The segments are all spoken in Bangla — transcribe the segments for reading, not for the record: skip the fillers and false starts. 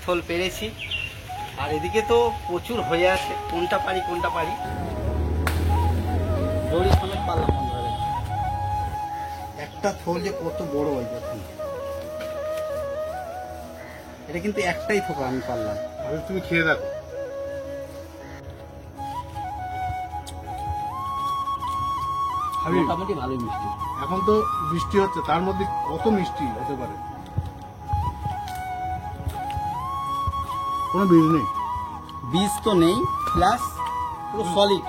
থল পেরেছি, আর এদিকে তো প্রচুর হয়ে আছে, কোনটা পারি দড়ি সমেত পারলাম বন্ধ হয়ে গেছে। একটা থল যে কত বড় হয় দেখুন, এটা কিন্তু একটাই থোকা আমি পারলাম। তুমি খেয়ে দেখো, মোটামুটি ভালোই মিষ্টি। এখন তো বৃষ্টি হচ্ছে, তার মধ্যে কত মিষ্টি হতে পারে, কোনো বীজ নেই। বীজ তো নেই, প্লাস পুরো সলিড।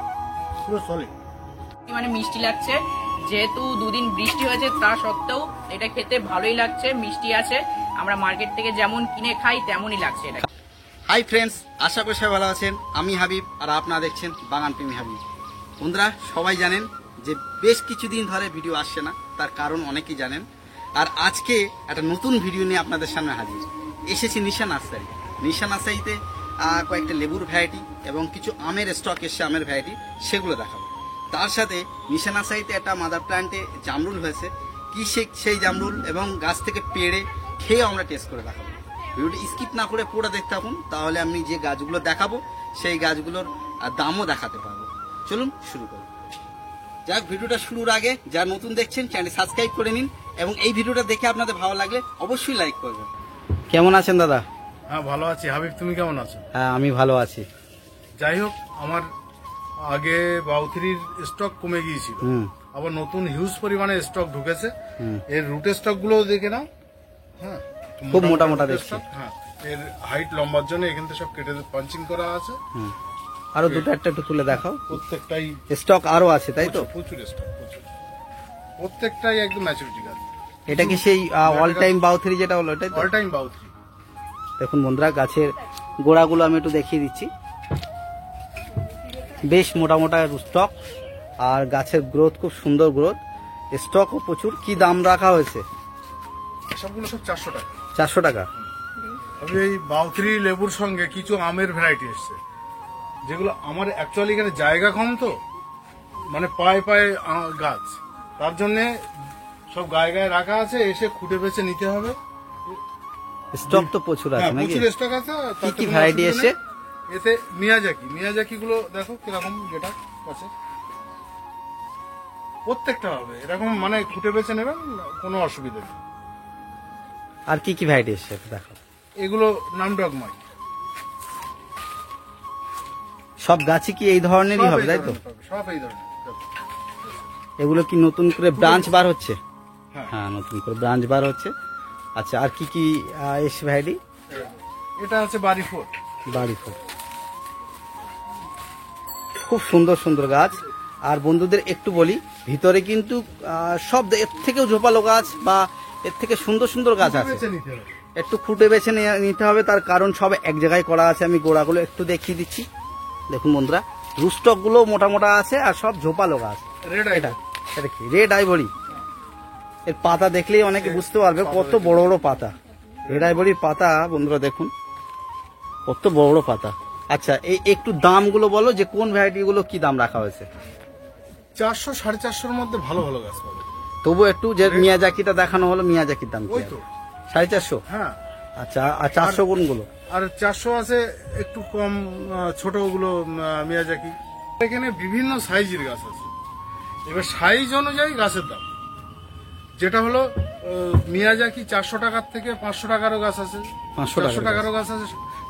মানে মিষ্টি লাগছে, যেহেতু দুদিন বৃষ্টি হয়েছে তা সত্ত্বেও এটা খেতে ভালোই লাগছে, মিষ্টি আছে। আমরা মার্কেট থেকে যেমন কিনে খাই তেমনই লাগছে এটা। হাই ফ্রেন্ডস, আশা করি সবাই ভালো আছেন। আমি হাবিব, আর আপনারা দেখছেন বাগান প্রেমী হাবিব। বন্ধুরা সবাই জানেন যে বেশ কিছুদিন ধরে ভিডিও আসছে না, তার কারণ অনেকেই জানেন। আর আজকে একটা নতুন ভিডিও নিয়ে আপনাদের সামনে হাজির এসেছি নিশা নার্সারি। নিশা নার্সারিতে কয়েকটা লেবুর ভ্যারাইটি এবং কিছু আমের স্টক এসছে, আমের ভ্যারাইটি, সেগুলো দেখাবো। তার সাথে নিশা নার্সারিতে একটা মাদার প্ল্যান্টে জামরুল হয়েছে, কি সেই জামরুল এবং গাছ থেকে পেড়ে খেয়ে আমরা টেস্ট করে দেখাবো। ভিডিওটি স্কিপ না করে পুরো দেখতে থাকুন, তাহলে আমি যে গাছগুলো দেখাবো সেই গাছগুলোর দামও দেখাতে পারবো। চলুন শুরু করুন। যাক, ভিডিওটা শুরুর আগে যারা নতুন দেখছেন চ্যানেলটি সাবস্ক্রাইব করে নিন, এবং এই ভিডিওটা দেখে আপনাদের ভালো লাগলে অবশ্যই লাইক করবেন। কেমন আছেন দাদা? হ্যাঁ ভালো আছি। হাবিব তুমি কেমন আছো? হ্যাঁ আমি ভালো আছি। যাই হোক, আমার আগে বাউথরির স্টক কমে গিয়েছিল, আবার নতুন হিউজ পরিমাণে স্টক ঢুকেছে। এর রুট স্টক গুলো দেখে নাও। হ্যাঁ, খুব মোটা মোটা দেখছি। হ্যাঁ, এর হাইট লম্বার জন্য এখান থেকে সব কেটে পাঞ্চিং করা আছে। আরো দুটো একটা একটু তুলে দেখাও। প্রত্যেকটাই স্টক আরো আছে, তাই তো? প্রচুর স্টক, প্রত্যেকটাই একদম ম্যাচুরিটি গাছ। এটা কি সেই অল টাইম বাউথরি যেটা হলো এটাই তো? অল টাইম বাউথরি। দেখুন বন্ধুরা, গাছের গোড়াগুলো আমি একটু দেখিয়ে দিচ্ছি, বেশ মোটা মোটা স্টক, আর গাছের গ্রোথ খুব সুন্দর গ্রোথ, স্টকও প্রচুর। কি দাম রাখা হয়েছে? সবগুলো সব 400 টাকা। 400 টাকা। তবে এই বাউথরি লেবুর সঙ্গে কিছু আমের ভ্যারাইটি এসছে, যেগুলো আমার অ্যাকচুয়ালি এখানে জায়গা কম, তো মানে পায়ে পায়ে গাছ, তার জন্য সব গায়ে গায়ে রাখা আছে, এসে খুঁটে বেছে নিতে হবে। স্টক তো প্রচুর আছে নাকি? প্রচুর স্টক আছে। কি কি ভ্যারাইটি এসে? এতে মিয়াজাকি গুলো দেখো কিরকম, যেটা আছে প্রত্যেকটা হবে এরকম, মানে খুঁটে বেছে নেবেন, কোনো অসুবিধা নেই। আর কি কি ভ্যারাইটি এসে দেখো? এগুলো নামডগমাই। সব গাছই কি এই ধরনেরই হবে, তাই তো? সব এই ধরনের। এগুলো কি নতুন করে ব্রাঞ্চ বার হচ্ছে? হ্যাঁ, হ্যাঁ, নতুন করে ব্রাঞ্চ বার হচ্ছে। আচ্ছা, আর কি কি এসে ভ্যারাইটি? এটা আছে বাড়ি ফোর। খুব সুন্দর সুন্দর গাছ। আর বন্ধুদের একটু বলি, ভিতরে কিন্তু সব এর থেকেও ঝোপালো গাছ বা এর থেকে সুন্দর সুন্দর গাছ আছে, একটু খুঁটে বেছে নিতে হবে। তার কারণ সব এক জায়গায় করা আছে। আমি গোড়াগুলো একটু দেখিয়ে দিচ্ছি। দেখুন বন্ধুরা, রুস্টক গুলো মোটা মোটা আছে, আর সব ঝোপালো গাছ। এটা কি রেড আইভরি? এর পাতা দেখলেই অনেকে বুঝতে পারবে কত বড় বড় পাতা। রেড আইভরির পাতা বন্ধুরা দেখুন, কত বড় বড় পাতা। আচ্ছা, এই একটু দামগুলো বলো, যে কোন ভ্যারাইটি গুলো কি দাম রাখা হয়েছে? 400 450 মধ্যে ভালো ভালো গাছ পাবে। তবু একটু যে মিয়াজাকিটা দেখানো হলো, মিয়াজাকির দাম ওই তো 450। হ্যাঁ। আচ্ছা, আর 400 কোনগুলো? আর 400 আছে একটু কম, ছোট ওগুলো মিয়াজাকি। এখানে বিভিন্ন সাইজের গাছ আছে, এবার সাইজ অনুযায়ী গাছের দাম। যেটা হলো মিয়াজাকি 400 টাকার থেকে 500 টাকারও গাছ আছে, 500 টাকারও গাছ আছে,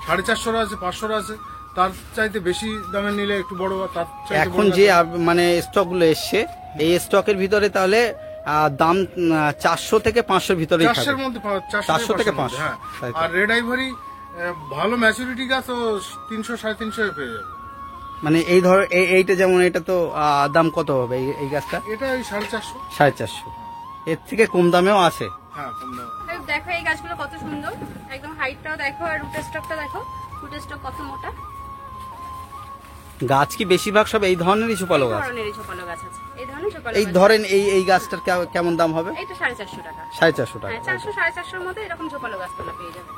450 আছে, 500 আছে। তার চাইতে বেশি দামে নিলে একটু বড়, তার চাইতে এখন যে মানে স্টক গুলো এসছে, এই স্টকের ভিতরে তাহলে দাম 400 থেকে 500 ভিতরে, 400 মধ্যে, 400 থেকে 500। হ্যাঁ। আর রেড আইভরি ভালো ম্যাচুরিটি গাছ 300 350 পেয়ে যাবে। মানে এই ধর এইটা, যেমন এটা তো দাম কত হবে এই গাছটা? এটা ওই 450। 450। এর থেকে কম দামেও আছে। হ্যাঁ, কম দামে। দেখো এই গাছগুলো কত সুন্দর, একদম হাইটটাও দেখো, আর রুট স্টকটা দেখো, রুট স্টক কত মোটা। গাছ কি বেশিরভাগ সব এই ধরনেরই ঝোপালো গাছ? এই ধরেন এই গাছটার কেমন দাম হবে? এটা 450 টাকা। 450 টাকা। 400 450 মধ্যে এরকম ঝোপালো গাছপালা পেয়ে যাবে।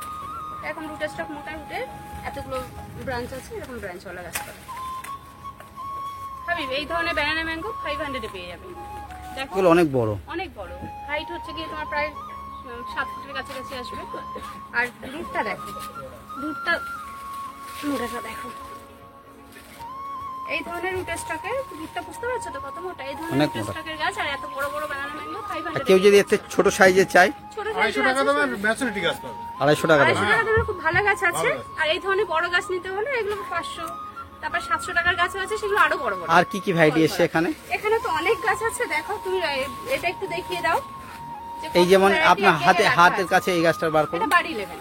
এখন রুট স্টক মোটা, রুটের এতগুলো ব্রাঞ্চ আছে, এরকম ব্রাঞ্চওয়ালা গাছপালা। হাবিব, এই ধরনের ব্যানানা ম্যাঙ্গো 500 এ পেয়ে যাবে। দেখো এগুলো অনেক বড়, অনেক বড়। হাইট হচ্ছে কি তোমার প্রায় 7 ফুটের কাছাকাছি আসবে। আর রুটটা দেখো, রুটটা মোটাটা দেখো, এই ধরনের রুট স্টকের রুটটা বুঝতে পারছো তো কত মোটা? এই ধরনের অনেক রুট মোটা। স্টকের গাছ আর এত বড় বড় বানানা ম্যাঙ্গো আর 500 কেউ যদি এতে ছোট সাইজের চাই ছোট 250 টাকা দামের ম্যাচুরিটি গাছ পাবে। 250 টাকা দাম। 250 টাকা দামের খুব ভালো গাছ আছে। ভালো গাছ। আর এই ধরনের বড় গাছ নিতে হলে এগুলো 500, তারপর 700 টাকার গাছ আছে, সেগুলো আরো বড় বড়। আর কি কি ভ্যারাইটি এসছে এখানে? এখানে তো অনেক গাছ আছে, দেখো তুমি এটা একটু দেখিয়ে দাও। যে এই কত যেমন variety আপনার এখানে রাখা হাতের আছে। কাছে এই গাছটার বার করুন। এটা বাড়ি 11,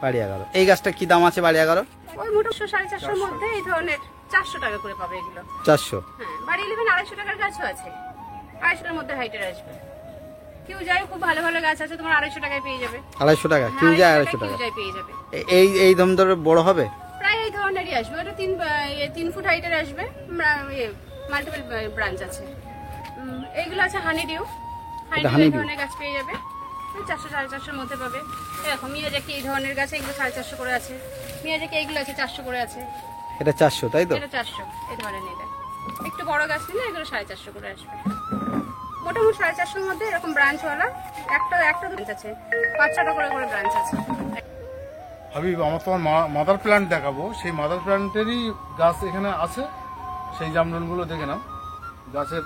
বাড়ি 11। এই গাছটা কি দাম আছে বাড়ি 11? ওই মোটামুটি 450-400 মধ্যে এই ধরনের 400 টাকা করে পাবে এগুলো। 400। হ্যাঁ, বাড়ি 11 250 টাকার গাছও আছে, 250 এর মধ্যে হাইটের আসবে। কেউ যায় খুব ভালো ভালো গাছ আছে, তোমার 250 টাকায় পেয়ে যাবে। 250 টাকা, হ্যাঁ, কিউ যায় 250 কেউ টাকা। যায় পেয়ে যাবে। এই দাম ধরে বড় হবে? প্রায় এই ধরনেরই আসবে, ওটা 3 ফুট হাইটের আসবে। মাল্টিপল ব্রাঞ্চ আছে। এইগুলো আছে হানি ডিউ, হানি honey ডিউ dew। ধরনের গাছ পেয়ে যাবে, 400-450 এর মধ্যে পাবে। এরকম মিয়াজাকি এই ধরনের গাছ, এগুলো 450 করে আছে। মিয়াজাকি এইগুলো আছে 400 করে আছে। এটা 400 তাই তো? এটা 400 এই ধরনের নিলে। একটু বড় গাছ নিলে এগুলো 450 করে আসবে। মোটামুটি 450 এর মধ্যে এরকম ব্রাঞ্চওয়ালা একটা ব্রাঞ্চ আছে, 5-6টা করে করে ব্রাঞ্চ আছে। হাবিব, আমার তোমার মাদার প্ল্যান্ট দেখাবো, সেই মাদার প্ল্যান্টেরই গাছ এখানে আছে। সেই জামরুলগুলো দেখে নাও। গাছের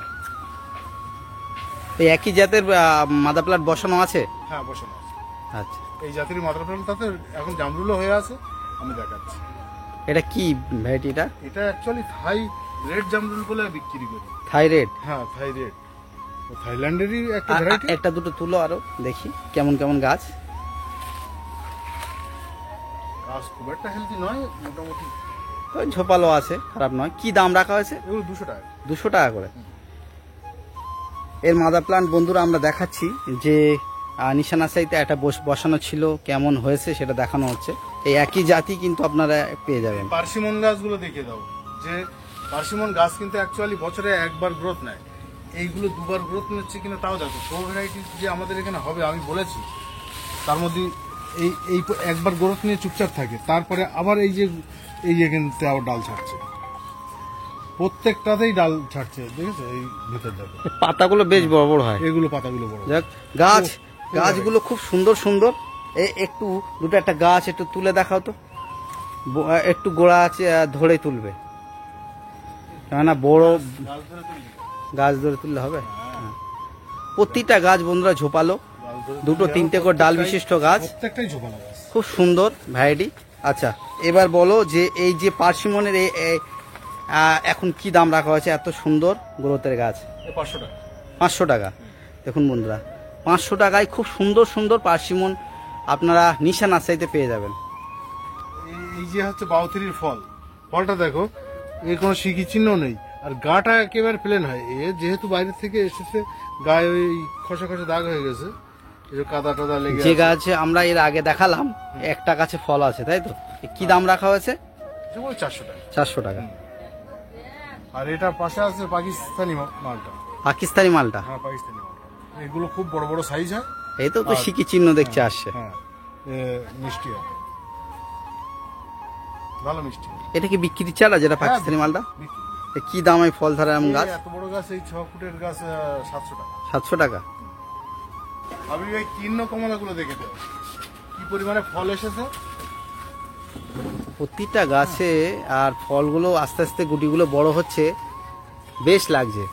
এই একই জাতের মাদা প্লান্ট বসানো আছে? হ্যাঁ বসানো আছে। আচ্ছা, এই জাতির মাদার প্ল্যান্ট তাতে এখন জামরুলও হয়ে আছে, আমি দেখাচ্ছি। এটা কি ভ্যারাইটি? এটা অ্যাকচুয়ালি থাই রেড জামরুল বলে বিক্রি করি। থাইরয়েড? হ্যাঁ, থাই রেড, থাইল্যান্ডেরই একটা ভ্যারাইটি। একটা দুটো তুলো আরো দেখি কেমন কেমন গাছ। গাছ খুব একটা হেলদি নয়, মোটামুটি। ওই ঝোপালো আছে, খারাপ নয়। কি দাম রাখা হয়েছে? এগুলো 200 টাকা। 200 টাকা করে। এর মাদার প্লান্ট বন্ধুরা আমরা দেখাচ্ছি যে নিশানা সাইতে একটা বসানো ছিল, কেমন হয়েছে সেটা দেখানো হচ্ছে। এই একই জাতি কিন্তু আপনারা পেয়ে যাবেন। পার্সিমন গাছগুলো দেখে দাও, যে পার্সিমন গাছ কিন্তু অ্যাকচুয়ালি বছরে একবার গ্রোথ নেয়, এইগুলো দুবার গ্রোথ নিচ্ছে কিনা তাও দেখো। প্রো ভ্যারাইটি যে আমাদের এখানে হবে আমি বলেছি, তার মধ্যে এই একবার গ্রোথ নিয়ে চুপচাপ থাকে, তারপরে আবার এই এখানতে আবার ডাল ছাড়ছে, প্রত্যেকটাতেই ডাল ছাড়ছে, দেখেছো? এই ভেতর দেখো, পাতাগুলো বেশ বড় বড় হয়। এগুলো পাতাগুলো বড়। যাক, গাছগুলো খুব সুন্দর সুন্দর। একটু দুটো একটা গাছ একটু তুলে দেখাও তো, একটু গোড়া আছে ধরে তুলবে, কেননা বড় গাছ ধরে তুলবি? গাছ ধরে তুললে হবে। হ্যাঁ। প্রতিটা গাছ বন্ধুরা ঝোপালো, গাছ ধরে দুটো তুলবি, তিনটে করে ডাল বিশিষ্ট গাছ, প্রত্যেকটাই ঝোপানো গাছ। খুব সুন্দর ভ্যারাইটি। আচ্ছা, এবার বলো যে এই যে পার্সিমনের এখন কি দাম রাখা হয়েছে? এত সুন্দর গ্রোথের গাছ 500 টাকা। 500 টাকা। দেখুন বন্ধুরা, 500 টাকায় খুব সুন্দর সুন্দর পার্সিমন আপনারা নিশা নার্সারিতে পেয়ে যাবেন। এই যে হচ্ছে বাউথিরির ফলটা দেখো, এর কোনো শিকি চিহ্ন নেই, আর গাটা একেবারে প্লেন হয়। এ যেহেতু বাইরে থেকে এসেছে, গায়ে ওই খসা খসা দাগ হয়ে গেছে, এই যে কাদা টাদা লেগে যে আছে। গাছ আমরা এর আগে দেখালাম, একটা গাছে ফল আছে তাই তো? কি দাম রাখা হয়েছে? যেমন 400 টাকা। 400 টাকা। আর এটা পাশে আছে পাকিস্তানি মালটা। পাকিস্তানি মালটা? হ্যাঁ, পাকিস্তানি মালটা। এগুলো খুব বড় বড় সাইজ হয়। এই তো শিকি চিহ্ন দেখছে আসছে। হ্যাঁ, মিষ্টি হয়, ভালো মিষ্টি হয়। এটা কি বিক্রি চালা যেটা পাকিস্তানি মালটা? বিক্রি। কি দাম এই ফল ধরা এমন গাছ? এত বড় গাছ, এই 6 ফুটের গাছ 700 টাকা। 700 টাকা। আমি এই কীর্ণ কমলাগুলো দেখে দাও, কি পরিমাণে ফল এসেছে। প্রতিটা গাছে আর ফলগুলো আস্তে আস্তে গুটিগুলো বড় হচ্ছে, বেশ লাগছে।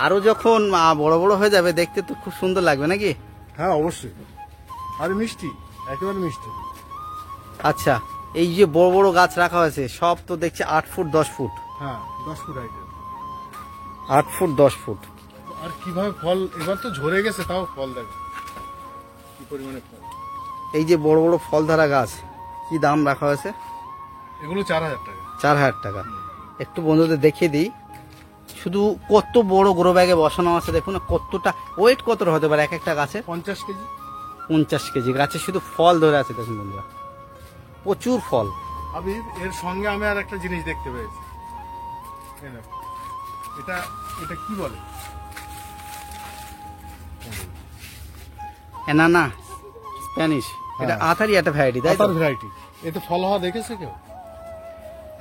আরো যখন বড় বড় হয়ে যাবে দেখতে তো খুব সুন্দর লাগবে নাকি? হ্যাঁ, অবশ্যই। আর মিষ্টি, একেবারে মিষ্টি। আচ্ছা, এই যে বড় বড় গাছ রাখা হয়েছে সব তো দেখছি 8 ফুট 10 ফুট। হ্যাঁ, 10 ফুট হাইটের। 8 ফুট 10 ফুট। আর কিভাবে ফল, এবার তো ঝরে গেছে, তাও ফল দেখো কি পরিমাণে ফল। এই যে বড় বড় ফল ধরা গাছ, কি দাম রাখা হয়েছে? এগুলো 4000 টাকা। 4000 টাকা। একটু বন্ধুদের দেখিয়ে দিই, শুধু কত বড় গ্রো ব্যাগে বসানো আছে দেখুন, কতটা ওয়েট কত হতে পারে এক একটা গাছে? 50 কেজি। 50 কেজি গাছে শুধু ফল ধরে আছে দেখুন বন্ধুরা, প্রচুর ফল। আমি এর সঙ্গে আমি আর একটা জিনিস দেখতে পেয়েছি, এই দেখো, এটা এটা কি বলে? এনানা স্প্যানিশ। এটা আথারি একটা ভ্যারাইটি তাই তো? আতার ভ্যারাইটি। এতে ফল হওয়া দেখেছে কেউ?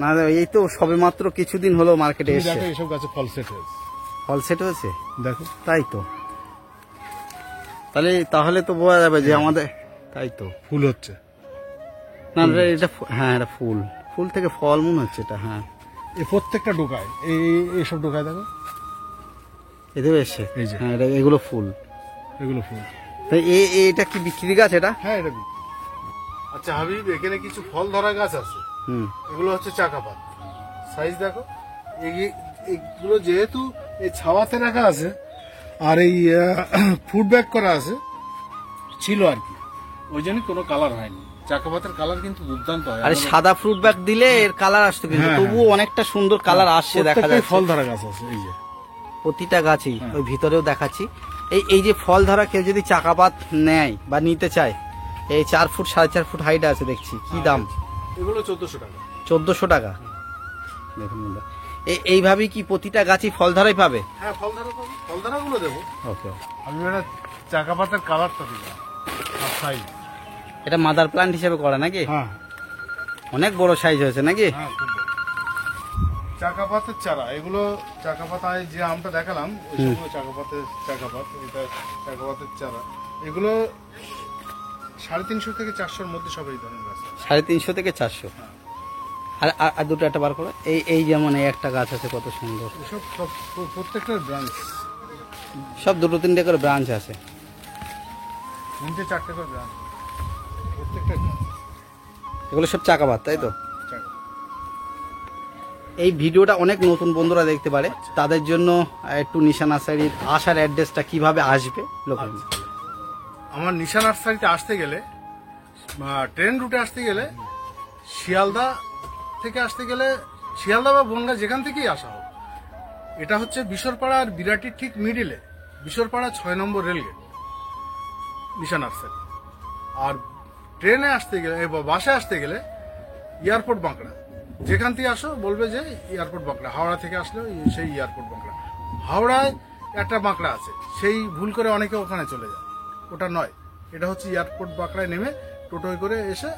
না, এই তো সবে মাত্র কিছুদিন হলো মার্কেটে তুমি এসেছে। দেখো, এসব গাছে ফল সেট হয়েছে। ফল সেট হয়েছে, দেখো। তাই তো। তাহলে তো বোঝা যাবে যে আমাদের, তাই তো ফুল হচ্ছে। না এটা হ্যাঁ এটা ফুল, ফুল থেকে ফল মনে হচ্ছে এটা। হ্যাঁ এই প্রত্যেকটা ডোকায়, এইসব ডোকায় দেখো, এদের এসছে। এই যে। হ্যাঁ এগুলো ফুল, এগুলো ফুল। তাই এটা কি বিক্রি গাছ এটা? হ্যাঁ এটা বিক্রি। আচ্ছা হাবিব, এখানে কিছু ফল ধরা গাছ আছে, হুম। এগুলো হচ্ছে চাকাপাত। সাইজ দেখো, এগুলো যেহেতু এই ছাওয়াতে রাখা আছে আর এই ফুড ব্যাগ করা আছে ছিল আর কি, ওই জন্য কোনো কালার হয়নি। চাকাপাতের কালার কিন্তু দুর্দান্ত হয়। আরে সাদা ফ্রুট ব্যাগ দিলে এর কালার আসতো, কিন্তু হ্যাঁ, তবুও অনেকটা সুন্দর কালার আসছে দেখা প্রত্যেকটাই যাচ্ছে। ফল ধরা গাছ আছে, এই যে প্রতিটা গাছই, ওই ভিতরেও দেখাচ্ছি। এই যে ফল ধরা কেউ যদি চাকাপাত নেয় বা নিতে চায়, এই 4 ফুট 4.5 ফুট হাইট আছে দেখছি, কি দাম? এগুলো 1400 টাকা। 1400 টাকা। দেখুন বন্ধুরা, এইভাবেই কি প্রতিটা গাছই ফল ধরাই পাবে? হ্যাঁ ফল ধরা পাবো, ফল ধরাগুলো দেবো। ওকে। আমি এটা চাকাপাতের কালারটা দিলাম আর সাইজ। এটা মাদার প্লান্ট হিসেবে করা নাকি? হ্যাঁ অনেক বড় সাইজ হয়েছে নাকি? হ্যাঁ খুব বড়। চাকাপাতের চারা, এগুলো চাকাপাতায় যে আমটা দেখালাম ওই সবগুলো চাকাপাত, এটা চাকাপাতের চারা। এগুলো 350 থেকে 400-র মধ্যে সব এই ধরনের গাছ। 350 থেকে 400। আর দুটো একটা বার করো। এই যেমন এই একটা গাছ আছে কত সুন্দর, এসব সব প্রত্যেকটার ব্রাঞ্চ, সব 2-3টে করে ব্রাঞ্চ আছে। 3-4টে করে ব্রাঞ্চ, প্রত্যেকটা ব্রাঞ্চ এগুলো সব চাকাপাত, তাই তো? চাকা। এই ভিডিওটা অনেক নতুন বন্ধুরা দেখতে পারে, তাদের জন্য একটু নিশা নার্সারির আসার অ্যাড্রেসটা কিভাবে আসবে লোকাল। আমার নিশা নার্সারিতে আসতে গেলে, ট্রেন রুটে আসতে গেলে, শিয়ালদা থেকে আসতে গেলে, শিয়ালদা বা বনগাঁ যেখান থেকেই আসা হোক, এটা হচ্ছে বিশরপাড়া আর বিরাটির ঠিক মিডিলে, বিশরপাড়া 6 নম্বর রেলগেট নিশা নার্সারি। আর ট্রেনে আসতে গেলে বা বাসে আসতে গেলে এয়ারপোর্ট বাঁকড়া, যেখান থেকে আসো বলবে যে এয়ারপোর্ট বাঁকড়া। হাওড়া থেকে আসলে সেই এয়ারপোর্ট বাঁকড়া। হাওড়ায় একটা বাঁকড়া আছে, সেই ভুল করে অনেকে ওখানে চলে যায়, ওটা নয়, এটা হচ্ছে এয়ারপোর্ট বাঁকড়ায় নেমে টোটোয় করে এসে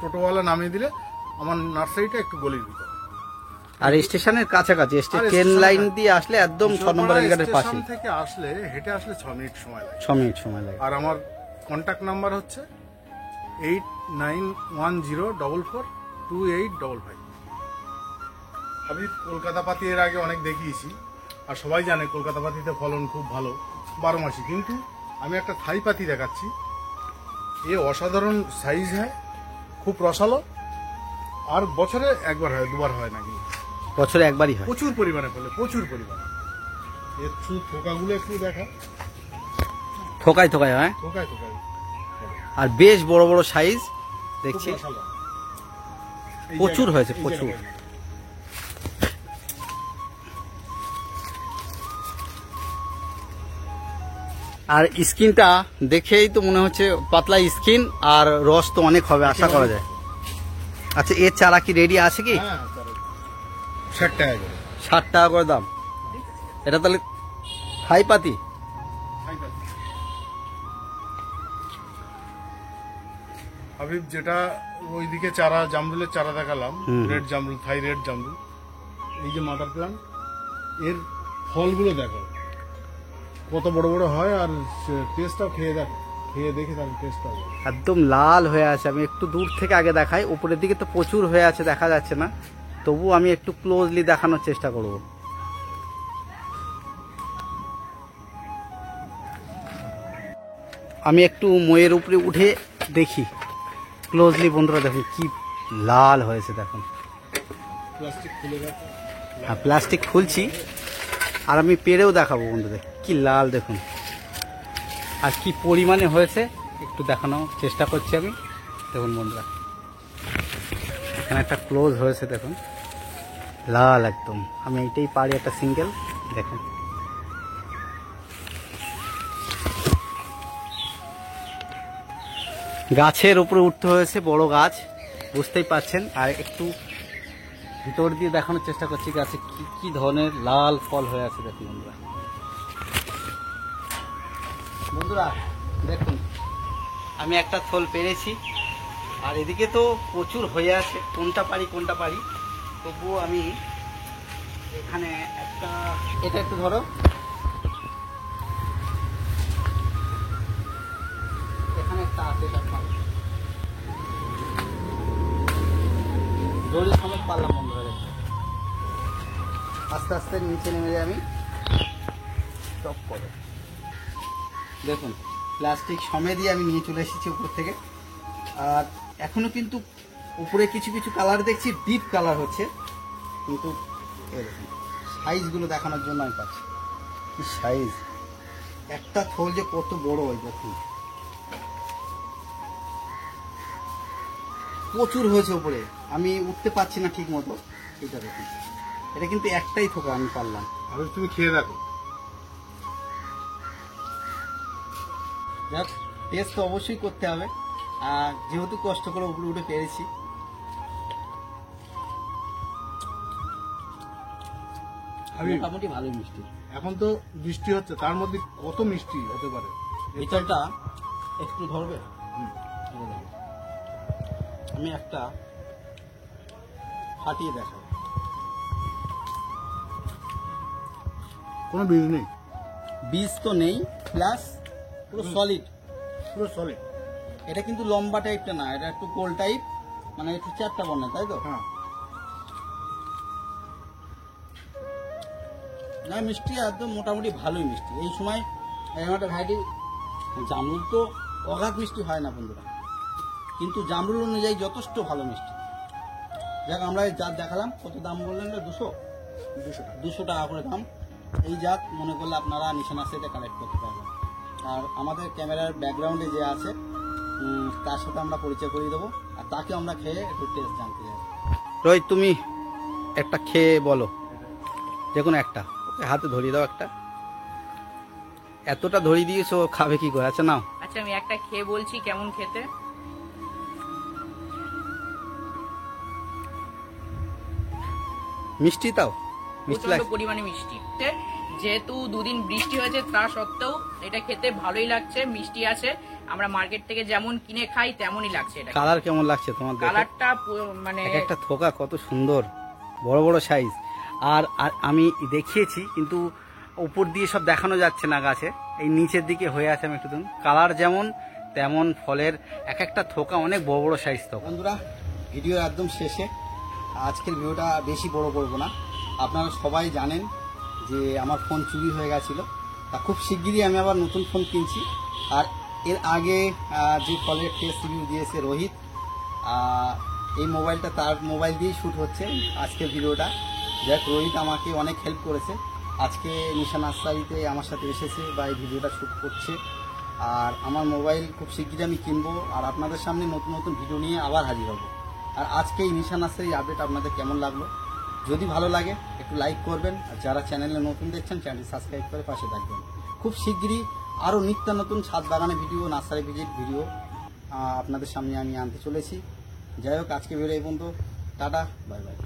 টোটোওয়ালা নামিয়ে দিলে আমার নার্সারিটা একটু গলির ভিতরে। আর স্টেশনের কাছাকাছি, ট্রেন লাইন দিয়ে আসলে একদম 6 নম্বর রেলগেটের পাশে। স্টেশন থেকে আসলে হেঁটে আসলে 6 মিনিট সময় লাগে। 6 মিনিট সময় লাগে। আর আমার কন্ট্যাক্ট নাম্বার হচ্ছে 8910442855। আমি কলকাতা পাতি এর আগে অনেক দেখিয়েছি, আর সবাই জানে কলকাতা পাতিতে ফলন খুব ভালো 12 মাসই। কিন্তু আমি একটা থাই পাতি দেখাচ্ছি, এ অসাধারণ সাইজ হয়, খুব রসালো, আর বছরে একবার হয়, দুবার হয় নাকি, বছরে একবারই হয়। প্রচুর পরিমাণে ফলে, প্রচুর পরিমাণে। এর থোকাগুলো একটু দেখা, থোকায় থোকায় হয়, থোকায় থোকায় আর বেশ বড় বড় সাইজ দেখছি, খুব রসালো। এই প্রচুর জায়গায়- হয়েছে, এই প্রচুর। জায়গায়। আর স্কিনটা দেখেই তো মনে হচ্ছে পাতলা স্কিন, আর রস তো অনেক হবে আশা করা যায়। আচ্ছা এর চারা কি রেডি আছে কি? হ্যাঁ, 60 টাকা করে। 60 টাকা করে দাম। এটা তাহলে হাই পাতি। হাবিব, যেটা ওইদিকে চারা, জামরুলের চারা দেখালাম, হুম। রেড জামরুল, থাই রেড জামরুল, এই যে মাদার প্লান্ট, এর ফলগুলো দেখো কত বড় বড় হয়, আর টেস্টটাও খেয়ে দেখে তার টেস্টটাও। একদম লাল হয়ে আছে। আমি একটু দূর থেকে আগে দেখাই, উপরের দিকে তো প্রচুর হয়ে আছে, দেখা যাচ্ছে না, তবু আমি একটু ক্লোজলি দেখানোর চেষ্টা করব। আমি একটু ময়ের উপরে উঠে দেখি ক্লোজলি বন্ধুরা, দেখুন কি লাল হয়েছে দেখুন। প্লাস্টিক খুলে গেছে। হ্যাঁ প্লাস্টিক খুলছি, আর আমি পেরেও দেখাবো বন্ধুদের কি লাল দেখুন, আর কি পরিমাণে হয়েছে একটু দেখানোর চেষ্টা করছি আমি। দেখুন বন্ধুরা, এখানে একটা ক্লোজ হয়েছে দেখুন, লাল একদম। আমি এইটাই পারি একটা সিঙ্গেল, দেখুন গাছের উপরে উঠতে হয়েছে, বড় গাছ বুঝতেই পারছেন। আর একটু ভিতর দিয়ে দেখানোর চেষ্টা করছি গাছে কি কি ধরনের লাল ফল হয়ে আছে দেখুন বন্ধুরা। বন্ধুরা দেখুন, আমি একটা থল পেরেছি, আর এদিকে তো প্রচুর হয়ে আছে, কোনটা পারি, তবুও আমি এখানে একটা, এটা একটু ধরো, একটা আছে সব পাল্লা দড়ি সমেত পাল্লা বন্ধ হয়ে গেছে। আস্তে আস্তে নিচে নেমে যাই আমি টপ করে দেখুন প্লাস্টিক সমেতই আমি নিয়ে চলে এসেছি উপর থেকে। আর এখনো কিন্তু উপরে কিছু কিছু কালার দেখছি ডিপ কালার হচ্ছে, কিন্তু এরকম সাইজগুলো দেখানোর জন্য আমি পাচ্ছি কি সাইজ। একটা থোল যে কত বড় হয় দেখুন, প্রচুর হয়েছে উপরে, আমি উঠতে পারছি না ঠিক মতো। এটা দেখুন, এটা কিন্তু একটাই থোকা আমি পারলাম। আর তুমি খেয়ে দেখো। যাক, টেস্ট তো অবশ্যই করতে হবে, আর যেহেতু কষ্ট করে উপরে উঠে পেরেছি। মোটামুটি ভালোই মিষ্টি। এখন তো বৃষ্টি হচ্ছে, তার মধ্যে কত মিষ্টি হতে পারে। ভিতরটা একটু ধরবে, এই দেখুন। আমি একটা ফাটিয়ে দেখাবো। কোনো বীজ নেই, বীজ তো নেই, প্লাস পুরো সলিড। পুরো সলিড। এটা কিন্তু লম্বা টাইপটা না, এটা একটু গোল টাইপ, মানে একটু চ্যাপটা বর্ণে, তাই তো? হ্যাঁ, না মিষ্টি একদম মোটামুটি ভালোই মিষ্টি। এই সময় এরকম একটা ভ্যারাইটি জামরুল তো অগাধ মিষ্টি হয় না বন্ধুরা, কিন্তু জামরুল অনুযায়ী যথেষ্ট ভালো মিষ্টি। যাক, আমরা এই জাত দেখালাম। কত দাম বললেন? 200 টাকা করে দাম। এই জাত মনে করলে আপনারা নিশানা সেটে কালেক্ট করতে পারবেন। আর আমাদের ক্যামেরার ব্যাকগ্রাউন্ডে যে আছে তার সাথে আমরা পরিচয় করিয়ে দেবো, আর তাকে আমরা খেয়ে একটু টেস্ট জানতে চাই। রোহিত, তুমি একটা খেয়ে বলো, যে কোনো একটা। হাতে ধরিয়ে দাও একটা। এতটা ধরিয়ে দিয়েছো, খাবে কি করে? আচ্ছা নাও। আচ্ছা, আমি একটা খেয়ে বলছি কেমন খেতে। মিষ্টি তাও মিষ্টি প্রচন্ড লাগছে। পরিমাণে মিষ্টি। যেহেতু দুদিন বৃষ্টি হয়েছে তা সত্ত্বেও এটা খেতে ভালোই লাগছে, মিষ্টি আছে। আমরা মার্কেট থেকে যেমন কিনে খাই তেমনই লাগছে। এটা কালার কেমন লাগছে তোমার? কালারটা মানে এক একটা থোকা কত সুন্দর, বড় বড় সাইজ। আর আমি দেখিয়েছি, কিন্তু উপর দিয়ে সব দেখানো যাচ্ছে না গাছে, এই নিচের দিকে হয়ে আছে। আমি একটু দেখুন, কালার যেমন তেমন ফলের এক একটা থোকা অনেক বড় বড় সাইজ। তো বন্ধুরা, ভিডিও একদম শেষে। আজকের ভিডিওটা বেশি বড় করব না। আপনারা সবাই জানেন যে আমার ফোন চুরি হয়ে গেছিলো, তা খুব শিগগিরই আমি আবার নতুন ফোন কিনছি। আর এর আগে যে ফলের টেস্ট রিভিউ দিয়েছে রোহিত, এই মোবাইলটা তার মোবাইল দিয়েই শ্যুট হচ্ছে আজকের ভিডিওটা। যাক, রোহিত আমাকে অনেক হেল্প করেছে। আজকে নিশা নার্সারিতে আমার সাথে এসেছে বা এই ভিডিওটা শ্যুট করছে। আর আমার মোবাইল খুব শিগগিরই আমি কিনবো, আর আপনাদের সামনে নতুন নতুন ভিডিও নিয়ে আবার হাজির হব। আর আজকে এই নিশা নার্সারির আপডেট আপনাদের কেমন লাগলো? যদি ভালো লাগে একটু লাইক করবেন, আর যারা চ্যানেলে নতুন দেখছেন চ্যানেলটি সাবস্ক্রাইব করে পাশে থাকবেন। খুব শিগগিরই আরও নিত্য নতুন ছাদ বাগানে ভিডিও, নার্সারি ভিজিট ভিডিও আপনাদের সামনে আমি আনতে চলেছি। যাই হোক, আজকে ভিডিও এই পর্যন্ত। Tata, bye bye.